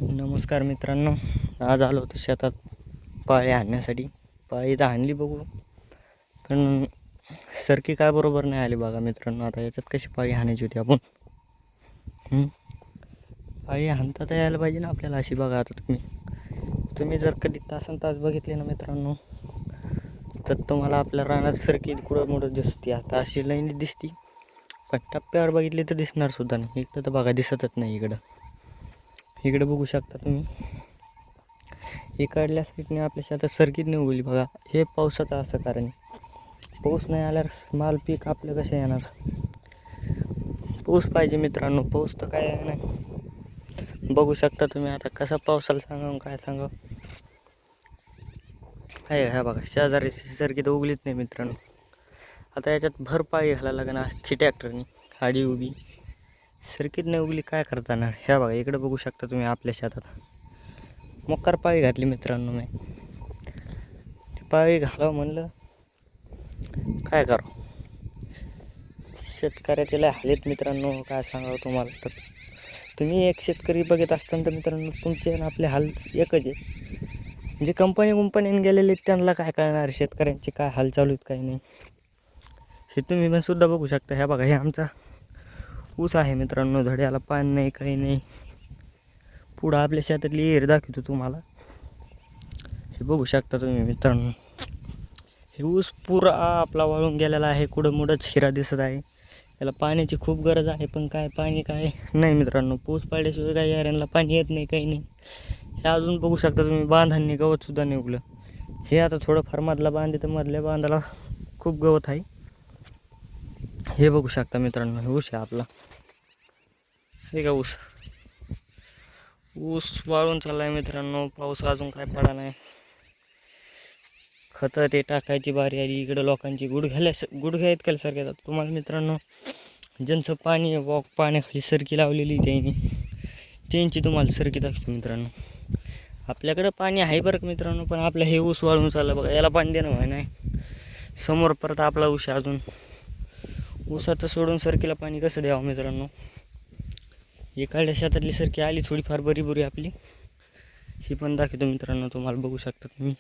नमस्कार मित्रांनो, आज आलो होतो शेतात पाळी आणण्यासाठी. पाळी तर आणली बघू, पण सरकी काय बरोबर नाही आली बघा मित्रांनो. आता याच्यात कशी पाळी हाणायची होती आपण. पाळी हाणता तर यायला पाहिजे ना आपल्याला अशी. बघा आता तुम्ही जर कधी तासन तास बघितले ना मित्रांनो, तर तुम्हाला आपल्या रानात सरकी कुठं मोठं दिसते. आता अशी लाईन दिसती, पण टप्प्यावर बघितली तर दिसणार सुद्धा नाही. इकडं तर बघा दिसतच नाही. इकडं बघू शकता तुम्ही. इकडल्या साईडने आपल्या शेतात सरकीत नाही उगवली बघा. हे पावसाचं असं कारण आहे. पाऊस नाही आल्यावर माल पीक आपलं कसं येणार. पाऊस पाहिजे मित्रांनो. पाऊस तर काय नाही. बघू शकता तुम्ही आता कसा पावसाला सांगा काय सांगा. आहे ह्या बघा शेजारी सरकी तर उगलीच नाही मित्रांनो. आता याच्यात भरपाळी घालायला लागणार अख्खी ट्रॅक्टरनी. हाडी उभी सरकीत नाही उगली, काय करता येणार. ह्या बघा इकडे बघू शकता तुम्ही आपल्या शेतात मोकार पाळी घातली मित्रांनो. मी ती पाळी घालावं म्हणलं, काय करावं. शेतकऱ्याचे लय हालेत मित्रांनो, काय सांगावं तुम्हाला. तर तुम्ही एक शेतकरी बघत असताना तर मित्रांनो, तुमचे आणि आपले हाल एकच आहे. जे कंपनीने गेलेले त्यांना काय कळणार शेतकऱ्यांचे काय हाल चालू आहेत काही नाही. हे तुम्ही पण सुद्धा बघू शकता. ह्या बघा हे आमचा ऊस आहे मित्रांनो. धड्याला पाणी नाही काही नाही. पुढं आपल्या शेतातली एरी दाखवतो तुम्हाला. हे बघू शकता तुम्ही मित्रांनो. हे ऊस पुरा आपला वाळून गेलेला आहे. कुठं मुडच हिरा दिसत आहे. याला पाण्याची खूप गरज आहे, पण काय पाणी काय नाही मित्रांनो. पाऊस पडल्याशिवाय काही याऱ्यांना पाणी येत नाही काही नाही. हे अजून बघू शकता तुम्ही बांधांनी गवतसुद्धा निघलं. हे आता थोडंफार मधला बांध तर मधल्या बांधाला खूप गवत आहे. हे बघू शकता मित्रांनो, ऊस आहे आपला. हे का ऊस वाळून चालला आहे मित्रांनो. पाऊस अजून काय पडा नाही. खतं ते टाकायची बारी आली. इकडं लोकांची गुडघ्या इतक्यासारखे जातात. तुम्हाला मित्रांनो ज्यांचं पाणी पाण्याखाली सरकी लावलेली त्यांची तुम्हाला सरकी दाखवतो मित्रांनो. आपल्याकडं पाणी आहे बरं मित्रांनो, पण आपलं हे ऊस वाळून चाललं बघा. याला पाणी देणं व्हाय नाही. समोर परत आपला ऊस अजून ऊसाचं सोडून सरकीला पाणी कसं द्यावं मित्रांनो. इकडल्या शेतातली सरकी आली थोडीफार बरी आपली. ही पण दाखवतो मित्रांनो तुम्हाला. बघू शकता तुम्ही.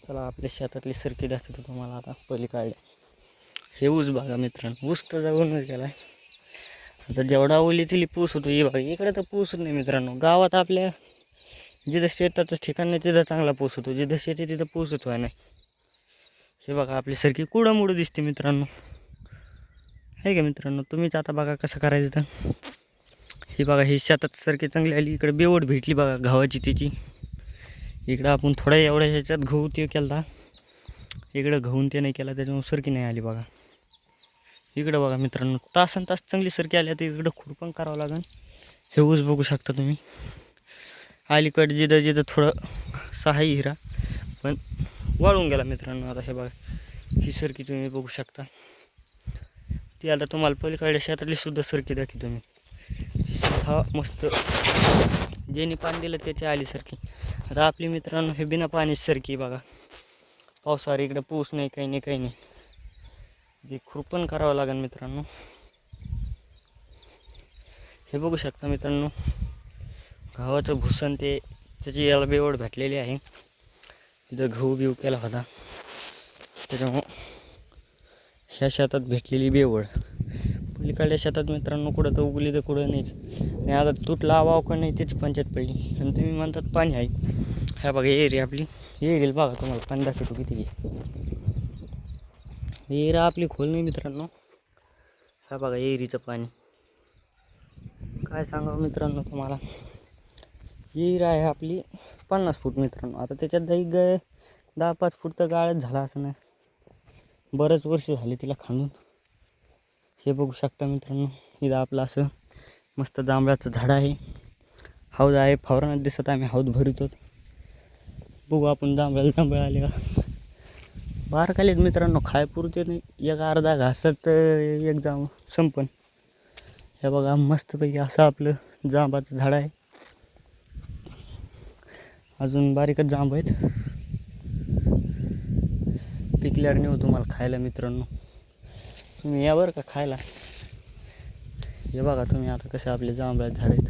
चला आपल्या शेतातली सरकी दाखवतो तुम्हाला आता पलीकडे. हे ऊस बघा मित्रांनो. ऊस तर जाऊनच गेला. आता जेवढा ओली तिली पूस होतो. हे बघा इकडे तर पूसच नाही मित्रांनो. गावात आपल्या जिथं शेताचं ठिकाण नाही तिथं चांगला पूस होतो. जिथं शेती तिथं पूसच व्हाय नाही. हे बघा आपली सरकी कुडं दिसते मित्रांनो. आहे का मित्रांनो. तुम्हीच आता बघा कसं करायचं तर. ही बघा ही शेतात सरकी चांगली आली. इकडे बेवड भेटली बघा गव्हाची तिची. इकडं आपण थोड्या एवढ्या ह्याच्यात गहू ते केला. इकडं गहून ते नाही केला त्याच्यामुळे सरकी नाही आली बघा. इकडं बघा मित्रांनो तासन तास चांगली सरकी आली. तर इकडं खुरपण करावं लागेल. हे ऊस बघू शकता तुम्ही. अलीकडे जिथं थोडं सहाय हिरा पण वाळून गेला मित्रांनो. आता हे बघा ही सरकी तुम्ही बघू शकता. ती आता तुम्हाला पलीकडल्या शेतातली सुद्धा सरकी दाखी तुम्ही. हा मस्त ज्यांनी पाणी दिलं त्याची आली सरकी. आता आपली मित्रांनो हे बिना पाणी सरकी बघा. पावसावर इकडे पाऊस नाही काही नाही. जे खुरपण करावं लागेल मित्रांनो. हे बघू शकता मित्रांनो. गव्हाचं भुसन ते त्याची याला बेवड भेटलेली आहे. इथं गहू बिव केला होता त्याच्यामुळं ह्या शेतात भेटलेली बेवड. पलीकडल्या शेतात मित्रांनो कुठं तर उगली तर कुठं नाहीच. आणि आता तूट लावावं का नाही त्याची पंचायत पडली. आणि तुम्ही म्हणतात पाणी आहे. ह्या बघा एरी आपली येईल बघा. तुम्हाला पाणी दाखवतो किती घे. एरा आपली खोल नाही मित्रांनो. ह्या बघा एरीचं पाणी काय सांगावं मित्रांनो तुम्हाला. विहीर आहे आपली 50 फूट मित्रांनो. आता त्याच्यात जाई 10-5 फूट तर गाळच झाला असं नाही. बरेच वर्ष झाली तिला खांदून. हे बघू शकता मित्रांनो. इथं आपलं असं मस्त जांभळाचं झाड आहे. हौद आहे. फवारण्यात दिसत आम्ही हौद भरतो. बघू आपण जांभळ आले का. बारकालीत मित्रांनो खाय पुरते नाही. एक अर्धा घासात एक जांभ संपन. हे बघा मस्तपैकी असं आपलं जांबाचं झाड आहे. अजून बारीकच जांब आहेत. पिकल्यावर नेऊ तुम्हाला खायला मित्रांनो. तुम्ही यावर का खायला. हे बघा तुम्ही आता कसे आपले जांभळात झाड आहेत.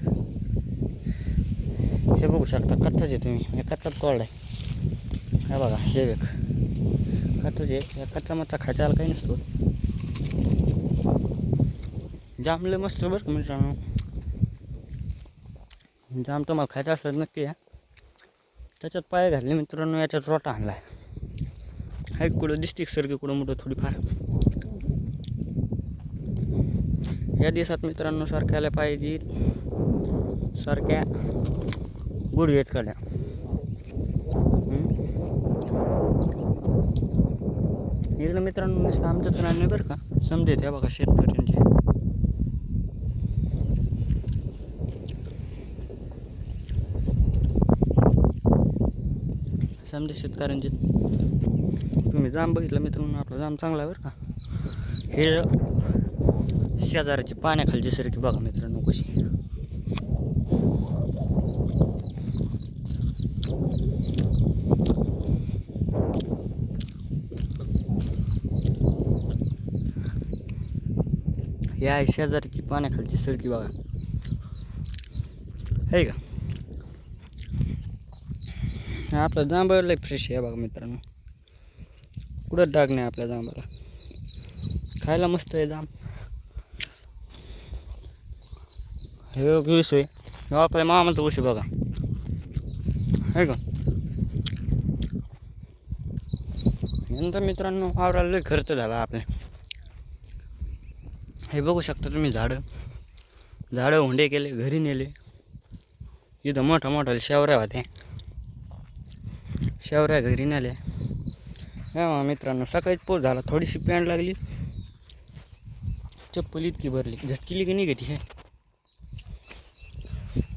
हे बघू शकता कच्चाच आहे तुम्ही, हे कच्चाच कोरडा आहे. हे बघा हे वेग कच्चाच आहे. या कच्चा मच्चा खायच्याला काही नसतो. जांभळे मस्त बरं का मित्रांनो. जाम तुम्हाला खायचं असलं नक्की या. त्याच्यात पाय घातले मित्रांनो, याच्यात रोटा आणला आहे. हाय कुठं दिसते सारखी कुठं मोठं थोडीफार. या दिवसात मित्रांनो सारख्याला पाहिजे सारख्या गुढी आहेत काढ्या. इकडं मित्रांनो नुसतं आमचं तर नाही बरं का, समजेत ह्या बघा शेतकऱ्यांचे. समजे शेतकऱ्यांचे. तुम्ही जाम बघितलं मित्रांनो, आपला जाम चांगला आहे बरं का. हे शेजाराची पाण्याखालची सारखी बघा मित्रांनो कशी. हे आहे शेजारीची पाण्याखालची सरकी बघा, आहे का. आपलं जांभळ लय फ्रेश आहे बघा मित्रांनो. कुठं डाग नाही आपल्या जांभळाला. खायला मस्त आहे जांब. हे ऊस आहे, हे आपल्या मामाचं ऊस आहे बघा, आहे का. नंतर मित्रांनो आवराला लय खर्च झाला आपल्या. हे बघू शकता तुम्ही झाडं हुंडे केले, घरी नेले. इथं मोठ्या मोठ्या शेवऱ्या होत्या, शेवऱ्या घरी नेल्या. हा मित्रांनो सकाळीच पोच झाला. थोडीशी पॅन्ट लागली, चप्पल इतकी भरली, झटकिली की नाही घेते हे.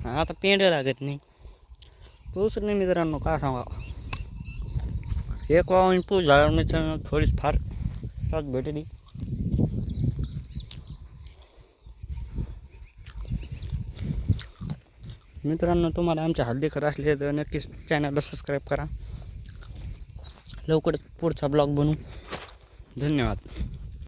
आता पेंड लागत नाही, पोच नाही मित्रांनो. काय सांगा, एक वाहून पोच झाला मित्रांनो. थोडीच फार साथ भेटली. मित्रांनो तुम्हाला आमच्या हल्दीकर असले तर नक्कीच चॅनलला सबस्क्राईब करा. लवकरच पुढचा ब्लॉग बनवू. धन्यवाद.